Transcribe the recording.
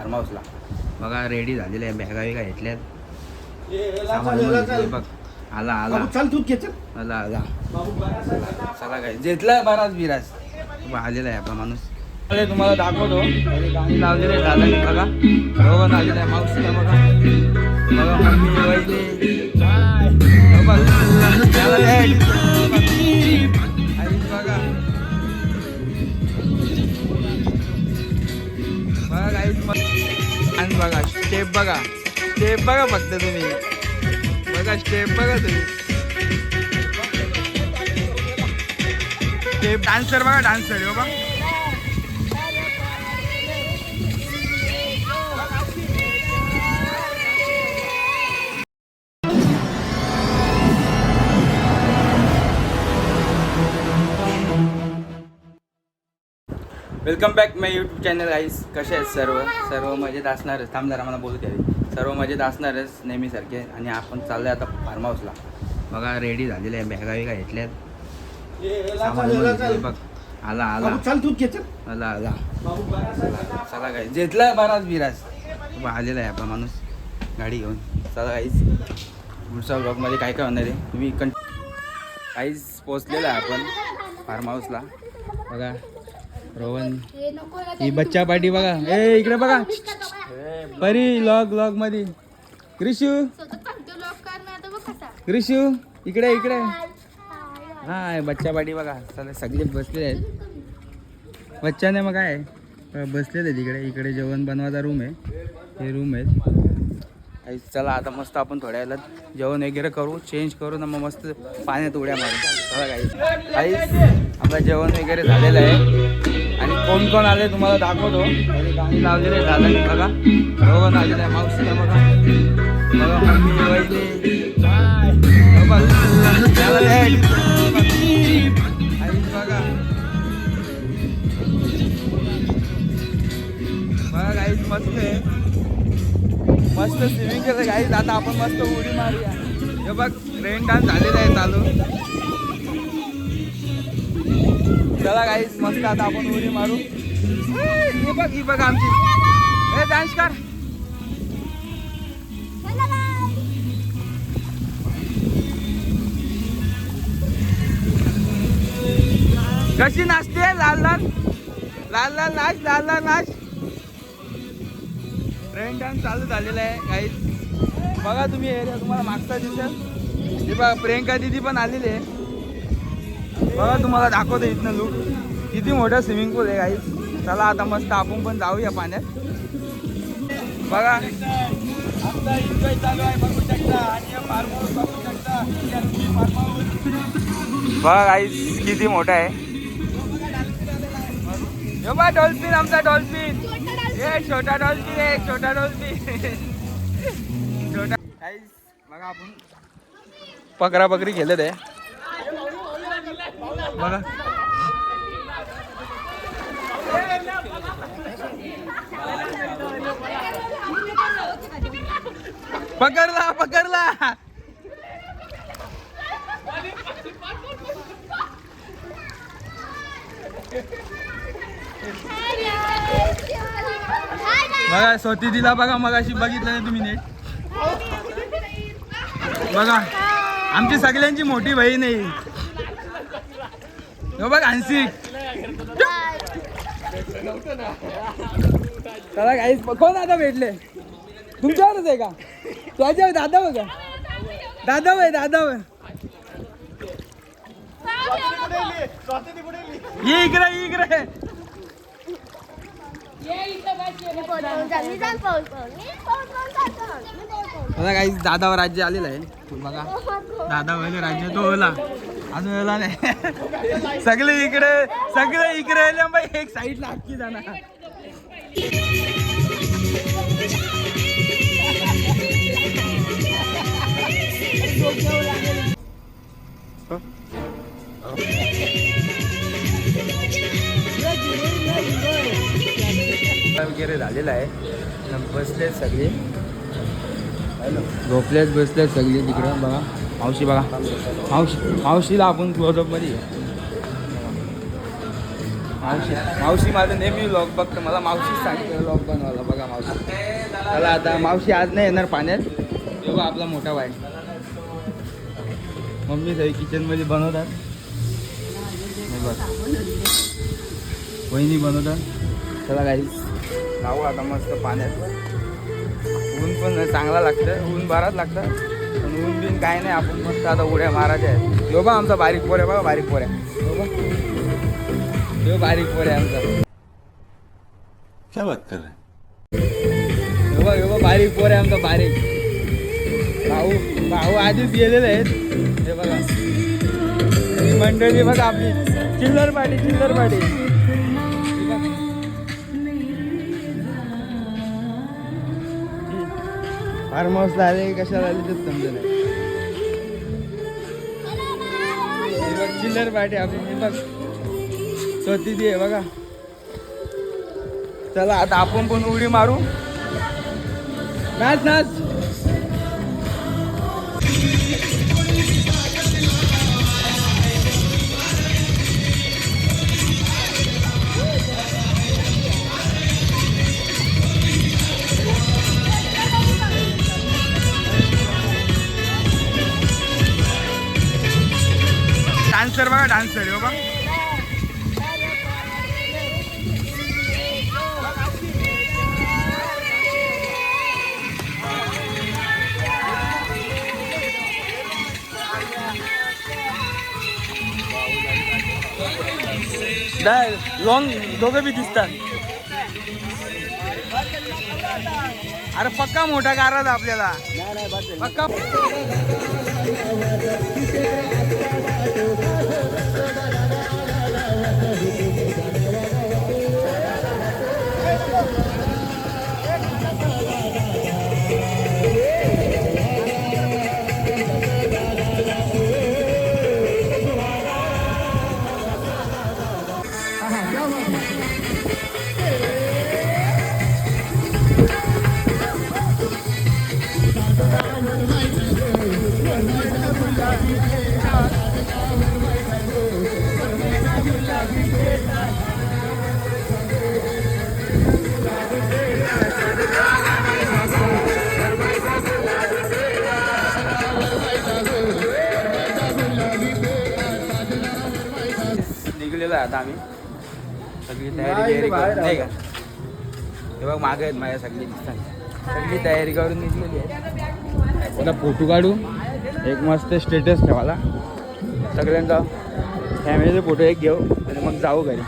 Form हाऊसला. बघा ready झालेले आहे, बॅगा बिगा घेतल्यात. बघ आला आला चल तू आला आला. चला काय जेतला बराच बिराज आलेला आहे आपला माणूस. तुम्हाला दाखवतो गाणी लावलेले आहे दादानी. बघा रोहन आलेला आहे, मावशीला बघा. बघा मम्मी वहिनी बघा बघा आणि बघा स्टेप बघा फक्त तुम्ही. बघा स्टेप बघा तुम्ही. स्टेप डान्सर बघा, डान्सर बाबा. वेलकम बॅक माय यूट्यूब चॅनल गाईस. कसे आहेत सर्व मजेत असणारच. थांब जरा मला बोलू द्यावी. सर्व मजेत असणारच नेहमीसारखे. आणि आपण चाललोय आता फार्म हाऊसला. बघा रेडी झालेले आहे, बॅगा बिगा घेतल्यात. बघ आला आला चल तू आला आला. चला काय जेतला बराच बिराज आलेला आहे आपला माणूस गाडी घेऊन. चला गाईस पुढच्या ब्लॉगमध्ये काय काय होणार आहे तुम्ही काहीच पोचलेलं आहे आपण फार्म हाऊसला. बघा रोहन ही बच्चा पार्टी बघा. ए इकडे बघा परी लॉग मध्ये. क्रिशू इकडे हा बच्चा पार्टी बघा. चला सगळे बसले आहेत. बच्चाने मग काय बसलेले आहेत इकडे जेवण बनवायचा रूम आहे. हे रूम आहेत. चला आता मस्त आपण थोड्या वेळात जेवण वगैरे करू, चेंज करू ना मग मस्त पाण्यात उड्या मारू. चला काही आपलं जेवण वगैरे झालेलं आहे. आणि कोण कोण आले तुम्हाला दाखवतो. गाणी लावलेले आहे दादानी. बघा रोहन आलेला आहे, मावशीला बघा. बघा मम्मी वहिनी बघा. बघा गाईज मस्त आहे, मस्त स्विमिंग केलं गाईज. आता आपण मस्त उडी मारूया. हे बघ रेन डान्स झालेला आहे चालू. चला गाईज मस्त आता आपण उडी मारू. ही बघ आमची डान्स कर. कशी नाचते लाल लाल नाच. रेन डान्स चालू झालेला आहे गाईज. बघा तुम्ही एरिया तुम्हाला मागचा दिसेल. हे बघा प्रियंका दिदी पण आलेली आहे. बघा तुम्हाला दाखवतो इथनं लूक. किती मोठा स्विमिंग पूल आहे गाईज. चला आता मस्त आपण पण जाऊया पाण्यात. बघा आमचा एन्जॉय चालू आहे बघू शकता. आणि फार्म हाऊस बघू शकता. फार्म हाऊस बघा गाईज किती मोठा आहे. हे बघा डॉल्फिन, आमचा डॉल्फिन. हे छोटा डॉल्फिन आहे, छोटा गाईज. बघा आपण पकरा पकडी खेळत आहे. बघा पकडला. बघा स्वती दिला बघा. मगाशी बघितलं नाही तुम्ही नीट. बघा आमची सगळ्यांची मोठी बहीण आहे. बघ हंसिक. चला काहीच कोण आता भेटले तुमच्यावरच आहे का? तुझ्या दादा बघा. दादा ये इकडे. बघा काही दादावर राज्य आलेलं आहे. बघा दादा वगैरे राज्य तो ओला अजून ओला नाही. सगळे इकडे आले बाई. एक साईडला अख्खी जाणार. वगैरे झालेला आहे. बसलेत सगळे, झोपलेत बसलेत सगळे तिकडं. बघा मावशी बघा. मावशीला आपण क्लोजअप मध्ये मावशी मावशी माझं नेहमी व्लॉग बघतं, मला मावशीच सांगते व्लॉग बनवायला. बघा मावशी, चला आता मावशी आज नाही येणार पाण्यात. तेव्हा आपला मोठा बाय मम्मी सगळी किचनमध्ये बनवतात. नाही बघ वहिनी बनवतात. चला काही जाऊ आता मस्त पाण्यात. ऊन पण चांगला लागतं, ऊन बराच लागतं, पण ऊन बिन काय नाही. आपण मस्त आता उड्या मारायच्या आहेत. यो बा आमचा बारीक पोऱ्या, बघा बारीक पोऱ्या, यो बारीक पोऱ्या आमचा. क्या बात कर रहे यो बा बारीक पोऱ्या आमचा बारीक. भाऊ भाऊ आधीच गेलेले आहेत. हे बघा ही मंडळी बघा आपली चिल्लर पाटी, चिल्लर पाटी. फार्म हाऊसला आले कशाला आले तेच समजत नाही. चिल्लर पाटी आपली बघ स्वती ती आहे बघा. चला आता आपण पण उडी मारू. नाच नाच. डान्सर बघा, डान्सर हो बघा. लॉंग दोघं बी दिसतात. अरे पक्का मोठा कार आपल्याला पक्का. निघलेलो आहे आता आम्ही. सगळी तयारी करून नाही का. हे बघ मागे आहेत माझ्या सगळी दिसतात. सगळी तयारी करून निघलेली आहे. आता फोटो काढू, एक मस्त स्टेटस ठेवायला सगळ्यांचा. फॅमिलीचे फोटो एक घेऊ आणि मग जाऊ घरी.